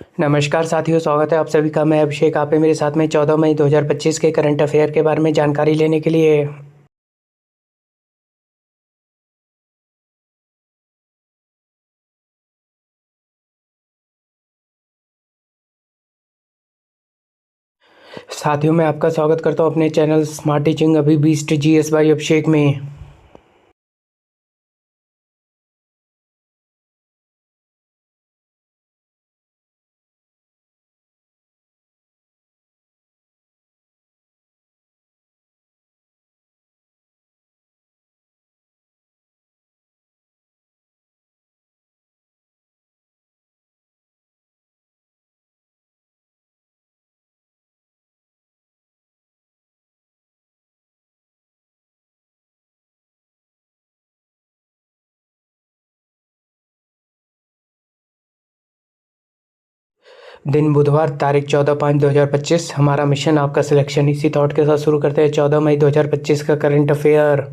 नमस्कार साथियों, स्वागत है आप सभी का। मैं अभिषेक, आप हैं मेरे साथ में 14 मई 2025 के करंट अफेयर के बारे में जानकारी लेने के लिए। साथियों, मैं आपका स्वागत करता हूं अपने चैनल स्मार्ट टीचिंग अभी बीस्ट जीएस बाई अभिषेक में। दिन बुधवार, तारीख 14/5/2025। हमारा मिशन आपका सिलेक्शन। इसी थॉट के साथ शुरू करते हैं 14 मई 2025 का करंट अफेयर।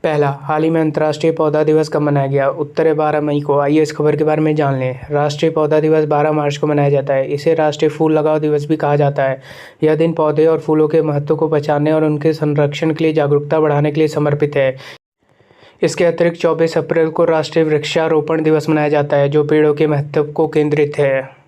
पहला, हाल ही में अंतर्राष्ट्रीय पौधा दिवस कब मनाया गया? उत्तर है 12 मई को। आइए इस खबर के बारे में जान लें। राष्ट्रीय पौधा दिवस 12 मार्च को मनाया जाता है। इसे राष्ट्रीय फूल लगाओ दिवस भी कहा जाता है। यह दिन पौधे और फूलों के महत्व को पहचानने और उनके संरक्षण के लिए जागरूकता बढ़ाने के लिए समर्पित है। इसके अतिरिक्त 24 अप्रैल को राष्ट्रीय वृक्षारोपण दिवस मनाया जाता है, जो पेड़ों के महत्व को केंद्रित है।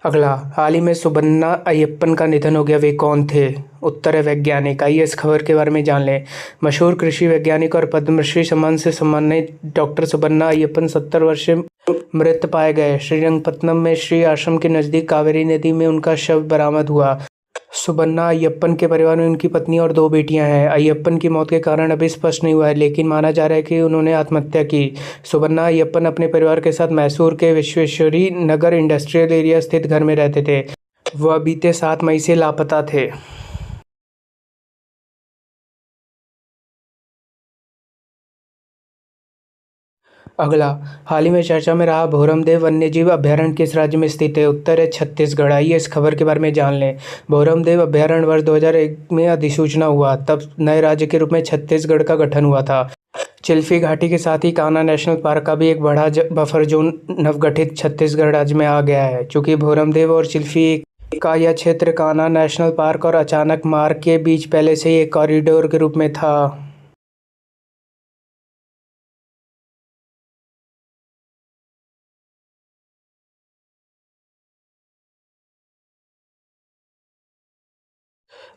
अगला, हाल ही में सुबन्ना अय्यप्पन का निधन हो गया। वे कौन थे? उत्तर है वैज्ञानिक। आइए इस खबर के बारे में जान लें। मशहूर कृषि वैज्ञानिक और पद्मश्री सम्मान से सम्मानित डॉक्टर सुबन्ना अय्यप्पन 70 वर्ष मृत पाए गए। श्रीरंगपत्तनम में श्री आश्रम के नजदीक कावेरी नदी में उनका शव बरामद हुआ। सुबन्ना अय्यप्पन के परिवार में उनकी पत्नी और 2 बेटियां हैं। अय्यप्पन की मौत के कारण अभी स्पष्ट नहीं हुआ है, लेकिन माना जा रहा है कि उन्होंने आत्महत्या की। सुबन्ना अय्यप्पन अपने परिवार के साथ मैसूर के विश्वेश्वरी नगर इंडस्ट्रियल एरिया स्थित घर में रहते थे। वह बीते 7 मई से लापता थे। अगला, हाल ही में चर्चा में रहा भोरमदेव वन्यजीव अभयारण्य किस राज्य में स्थित है? उत्तर है छत्तीसगढ़। आइए इस खबर के बारे में जान लें। भोरमदेव अभयारण्य वर्ष 2001 में अधिसूचना हुआ, तब नए राज्य के रूप में छत्तीसगढ़ का गठन हुआ था। चिल्फी घाटी के साथ ही कान्हा नेशनल पार्क का भी एक बड़ा बफर जोन नवगठित छत्तीसगढ़ राज्य में आ गया है। चूंकि भोरमदेव और चिल्फी का यह क्षेत्र कान्हा नेशनल पार्क और अचानक मार्ग के बीच पहले से ही एक कॉरिडोर के रूप में था।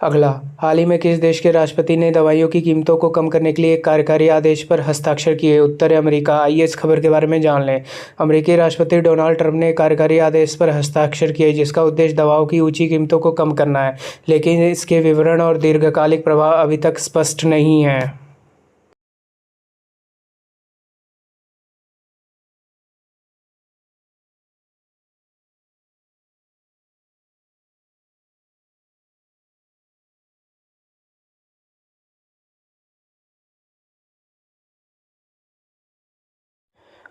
अगला, हाल ही में किस देश के राष्ट्रपति ने दवाइयों की कीमतों को कम करने के लिए एक कार्यकारी आदेश पर हस्ताक्षर किए? उत्तर है अमेरिका। आइए इस खबर के बारे में जान लें। अमेरिकी राष्ट्रपति डोनाल्ड ट्रंप ने एक कार्यकारी आदेश पर हस्ताक्षर किए, जिसका उद्देश्य दवाओं की ऊंची कीमतों को कम करना है, लेकिन इसके विवरण और दीर्घकालिक प्रभाव अभी तक स्पष्ट नहीं है।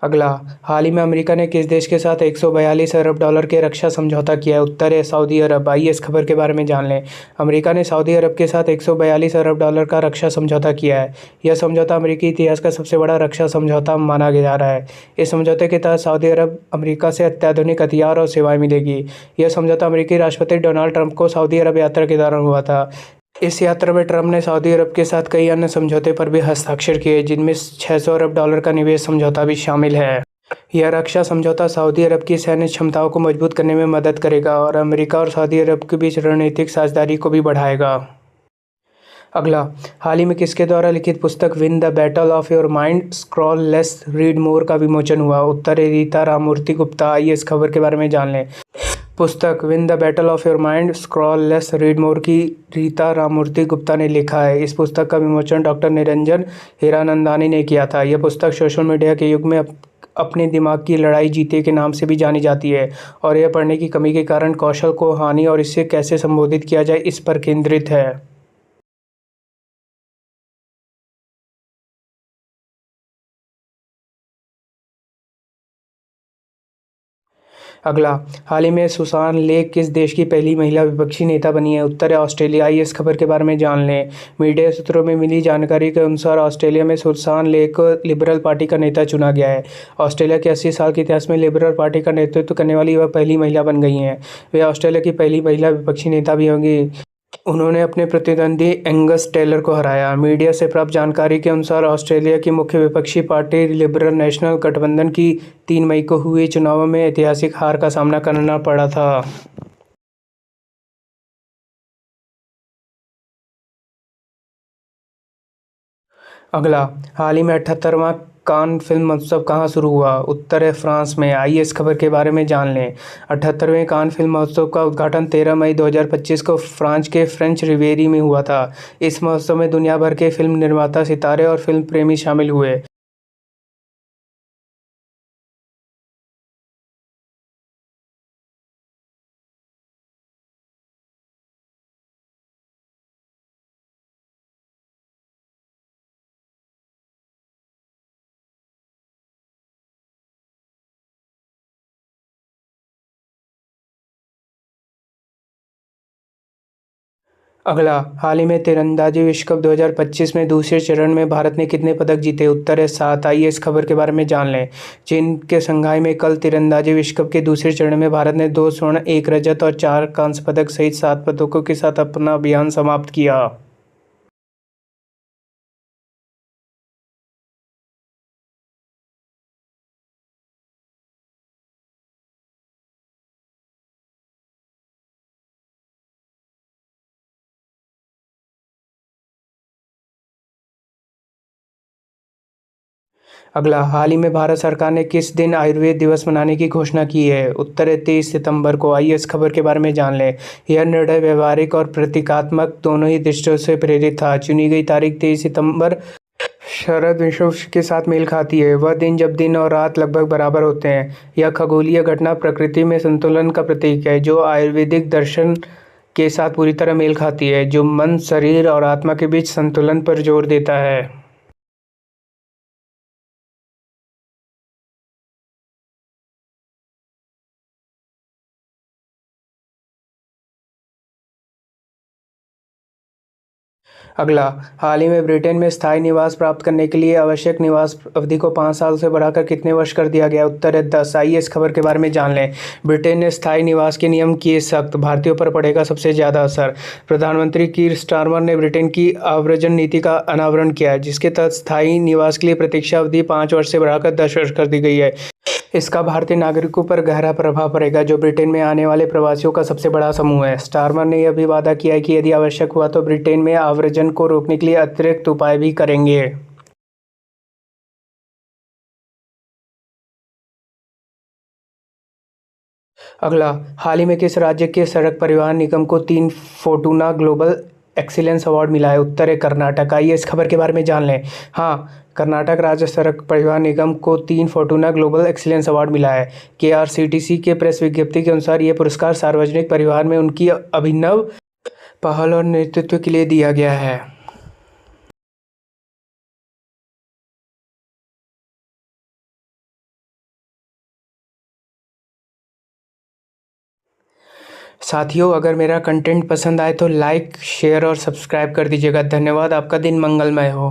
अगला, हाल ही में अमेरिका ने किस देश के साथ 142 अरब डॉलर के रक्षा समझौता किया है? उत्तर है सऊदी अरब। आइए इस खबर के बारे में जान लें। अमेरिका ने सऊदी अरब के साथ 142 अरब डॉलर का रक्षा समझौता किया है। यह समझौता अमेरिकी इतिहास का सबसे बड़ा रक्षा समझौता माना जा रहा है। इस समझौते के तहत सऊदी अरब अमेरिका से अत्याधुनिक हथियार और सेवाएं मिलेगी। यह समझौता अमेरिकी राष्ट्रपति डोनाल्ड ट्रंप को सऊदी अरब यात्रा के दौरान हुआ था। इस यात्रा में ट्रंप ने सऊदी अरब के साथ कई अन्य समझौते पर भी हस्ताक्षर किए, जिनमें 600 अरब डॉलर का निवेश समझौता भी शामिल है। यह रक्षा समझौता सऊदी अरब की सैन्य क्षमताओं को मजबूत करने में मदद करेगा और अमेरिका और सऊदी अरब के बीच रणनीतिक साझेदारी को भी बढ़ाएगा। अगला, हाल ही में किसके द्वारा लिखित पुस्तक win the battle of your mind, scroll less read more का विमोचन हुआ? उत्तर है रीता राममूर्ति गुप्ता। आइए इस खबर के बारे में जान लें। पुस्तक win the battle of your mind scroll less read more की रीता राममूर्ति गुप्ता ने लिखा है। इस पुस्तक का विमोचन डॉक्टर निरंजन हीरानंदानी ने किया था। यह पुस्तक सोशल मीडिया के युग में अपने दिमाग की लड़ाई जीते के नाम से भी जानी जाती है और यह पढ़ने की कमी के कारण कौशल को हानि और इसे कैसे संबोधित किया जाए इस पर केंद्रित है। अगला, हाल ही में सुसान लेक किस देश की पहली महिला विपक्षी नेता बनी है? उत्तर है ऑस्ट्रेलिया। आइए इस खबर के बारे में जान लें। मीडिया सूत्रों में मिली जानकारी के अनुसार ऑस्ट्रेलिया में सुसान लेक को लिबरल पार्टी का नेता चुना गया है। ऑस्ट्रेलिया के 80 साल के इतिहास में लिबरल पार्टी का नेतृत्व करने वाली वह पहली महिला बन गई हैं। वे ऑस्ट्रेलिया की पहली महिला विपक्षी नेता भी होंगी। उन्होंने अपने प्रतिद्वंदी एंगस टेलर को हराया। मीडिया से प्राप्त जानकारी के अनुसार ऑस्ट्रेलिया की मुख्य विपक्षी पार्टी लिबरल नेशनल गठबंधन की 3 मई को हुए चुनावों में ऐतिहासिक हार का सामना करना पड़ा था। अगला, हाल ही में 78वां कान फिल्म महोत्सव कहाँ शुरू हुआ? उत्तर है फ्रांस में। आइए इस खबर के बारे में जान लें। 78वें कान फिल्म महोत्सव का उद्घाटन 13 मई 2025 को फ्रांस के फ्रेंच रिवेरी में हुआ था। इस महोत्सव में दुनिया भर के फिल्म निर्माता, सितारे और फिल्म प्रेमी शामिल हुए। अगला, हाल ही में तीरंदाजी विश्व कप 2025 में दूसरे चरण में भारत ने कितने पदक जीते? उत्तर है 7। आइए इस खबर के बारे में जान लें। चीन के शंघाई में कल तीरंदाजी विश्व कप के दूसरे चरण में भारत ने 2 स्वर्ण, 1 रजत और 4 कांस्य पदक सहित 7 पदकों के साथ अपना अभियान समाप्त किया। अगला, हाल ही में भारत सरकार ने किस दिन आयुर्वेद दिवस मनाने की घोषणा की है? उत्तर है 23 सितंबर को। आइए इस खबर के बारे में जान लें। यह निर्णय व्यवहारिक और प्रतीकात्मक दोनों ही दृष्टियों से प्रेरित था। चुनी गई तारीख 23 सितंबर शरद विषुव के साथ मेल खाती है, वह दिन जब दिन और रात लगभग बराबर होते हैं। यह खगोलीय घटना प्रकृति में संतुलन का प्रतीक है, जो आयुर्वेदिक दर्शन के साथ पूरी तरह मेल खाती है, जो मन, शरीर और आत्मा के बीच संतुलन पर जोर देता है। अगला, हाल ही में ब्रिटेन में स्थायी निवास प्राप्त करने के लिए आवश्यक निवास अवधि को 5 साल से बढ़ाकर कितने वर्ष कर दिया गया? उत्तर है 10। आइए इस खबर के बारे में जान लें। ब्रिटेन ने स्थायी निवास के नियम किए सख्त, भारतीयों पर पड़ेगा सबसे ज़्यादा असर। प्रधानमंत्री कीर स्टारमर ने ब्रिटेन की आव्रजन नीति का अनावरण किया, जिसके तहत स्थायी निवास के लिए प्रतीक्षा अवधि 5 वर्ष से बढ़ाकर 10 वर्ष कर दी गई है। इसका भारतीय नागरिकों पर गहरा प्रभाव पड़ेगा, जो ब्रिटेन में आने वाले प्रवासियों का सबसे बड़ा समूह है। स्टारमर ने यह भी वादा किया है कि यदि आवश्यक हुआ तो ब्रिटेन में आव्रजन को रोकने के लिए अतिरिक्त उपाय भी करेंगे। अगला, हाल ही में किस राज्य के सड़क परिवहन निगम को 3 फोर्टूना ग्लोबल एक्सीलेंस अवार्ड मिला है? उत्तर है कर्नाटक। आइए इस खबर के बारे में जान लें। हाँ, कर्नाटक राज्य सड़क परिवहन निगम को 3 फोर्टूना ग्लोबल एक्सीलेंस अवार्ड मिला है। केआरसीटीसी के प्रेस विज्ञप्ति के अनुसार यह पुरस्कार सार्वजनिक परिवहन में उनकी अभिनव पहल और नेतृत्व के लिए दिया गया है। साथियों, अगर मेरा कंटेंट पसंद आए तो लाइक, शेयर और सब्सक्राइब कर दीजिएगा। धन्यवाद। आपका दिन मंगलमय हो।